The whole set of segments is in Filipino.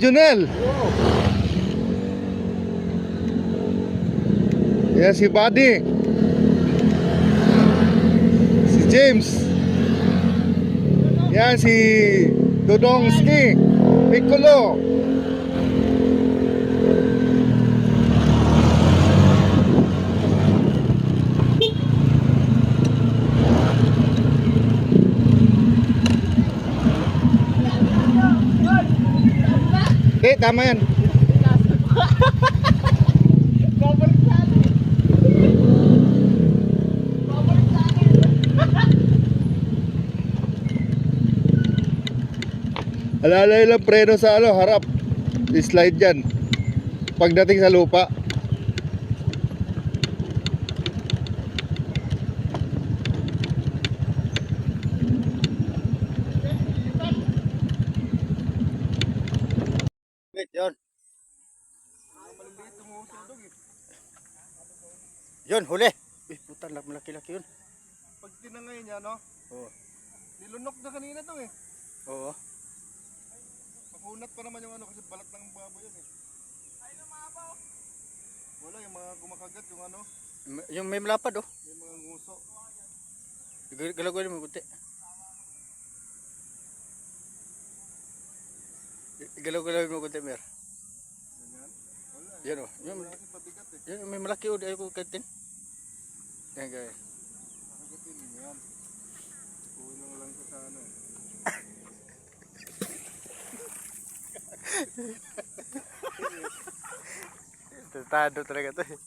Junel. Yan si Buddy. Si James. Yan si Dodong Ski Piccolo. Tama yan. Alalay lang preno sa harap. I-slide yan pagdating sa lupa. Yun. Yun, huli. Puta, malaki-laki yun. Pag tinangay niya, no? Oo. Nilunok na kanina to eh. Oo. Pakunat pa naman yung kasi balat ng baboy yan eh. Ay, lumabaw. Wala, yung mga kumakagat, yung Yung may malapad oh. Yung mga nguso. Galaw-galaw mo kunti. Galaw-galaw mo kunti, Mer. Wala. Yan oh. Wala kasi pabigat eh. Yan, may malaki oh. Ayaw ko katin. Yan guys. Nakagatin yan. Kulang lang ko sa Tado talaga to eh.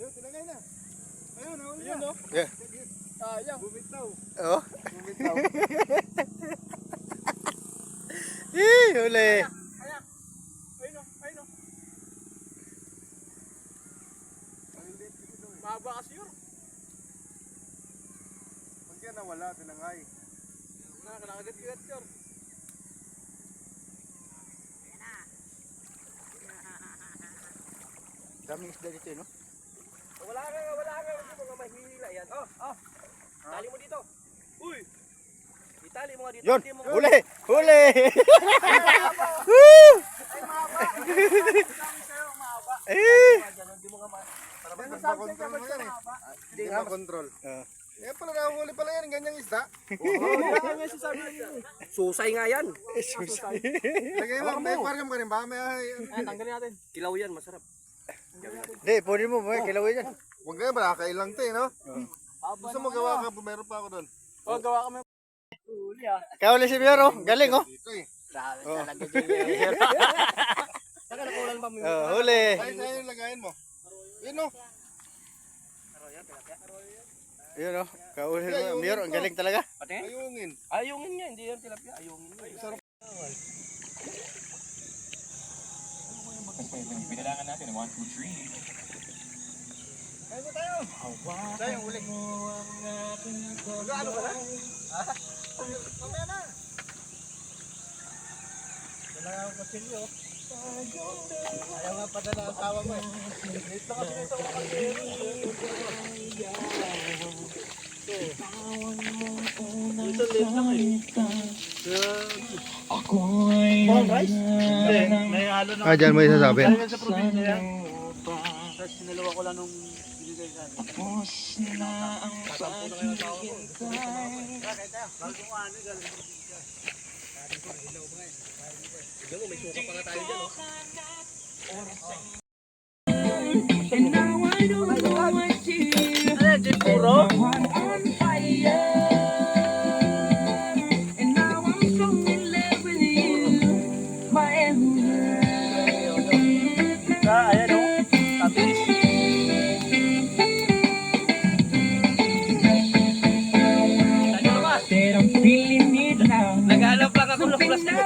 Yun, tinangay na. Ayun, nahuli na. No? Yeah. Sayang. Bumitaw. Oo. Bumitaw. Huli. Ayun o. Mahaba kasi yun. Pag yan nawala, tinangay. Nakakagat-gat yun. Daming isda dito eh, no? Wala ka. Mga mahihila yan. Tali mo dito. Uy! Itali mo nga dito. Yun! Hindi mo Huli! Huli! Hindi mo nga Control mo yan eh. Hindi nga control. Eh pala nahuli pala yan, ganyang isda. susay nga yan. Lagay mo, may aquarium ka rin ba? Tanggalin natin. Kilaw yan, masarap. Hindi, pwede mo. Kilawin yan. Huwag kayo, malakailang to eh, no? Gusto mo gawa ka, meron pa ako doon. Gawa kami. Huli ah. Kaya ulit si Miro. Galing oh. Dito eh. Talaga dyan. Saka nakulang pa mo. Huli. Ay, sa'yo yung lagayin mo. Yun no. Yun oh. Kauli mo. Miro, ang galing talaga. Ayungin. Ayungin nga, hindi yan tilapia. Ayungin nga. Sarap. Kasi binilangan natin, 1, 2, 3. Kaya mo tayo. Tayo, huli. Mag-ano ka na? Mamaya na. Wala nga akong pasilyo. Ayaw nga padala ang tawa mo eh. Late na kasi nito ako kasi. Dyan mo isasabi. Galing sa probinsya yan. Tapos sinalawa ko lang nung binigay sa akin. Tatampo na kayo ang tawa ko. Kahit tayo. Bago ko ano galing sa probinsya. Tignan mo, may suka pa nga tayo dyan. And now I don't know what to do. Puro? I'm on fire. And now I'm so in love with you. My ember. Ayan o. Tapos. Said I'm feeling it now. Naghanap lang ako ng plastic.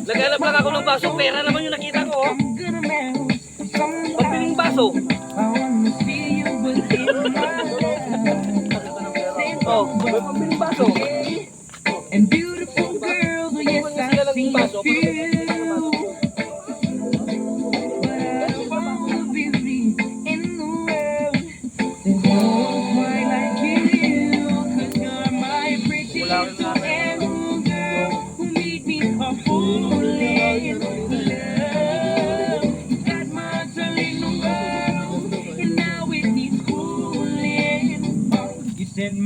Naghanap lang ako ng baso. Pera naman yung nakita ko. I'm gonna melt. Pagpiling baso. I wanna see you within my Oh, may pagpiling baso. and beautiful girls, oh yes, I see you. But out of all the beauty in the world, there's no one quite like you. 'Cause you're my pretty little angel girl who made me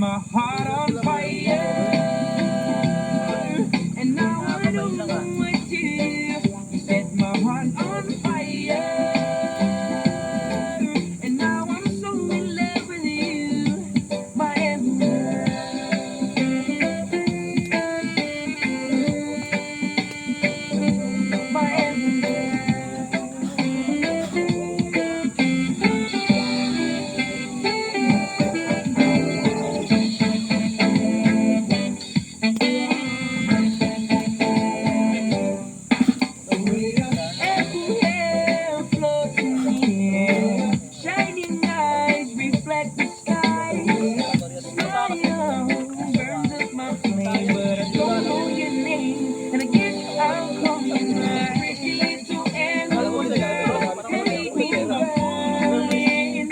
my heart on fire. And now I don't know what to do. You set my heart on fire. And now I'm so in love with you, my emperor. My emperor. Everywhere floating here, shining eyes reflect the sky. Smile burns up my flame, but I don't know your name, and I guess I'm coming back. Pretty little animal girl, take me running.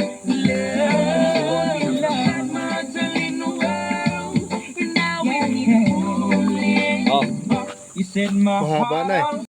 Love, mother in the world, and now we're fooling. Oh, You said my mahaba na eh. heart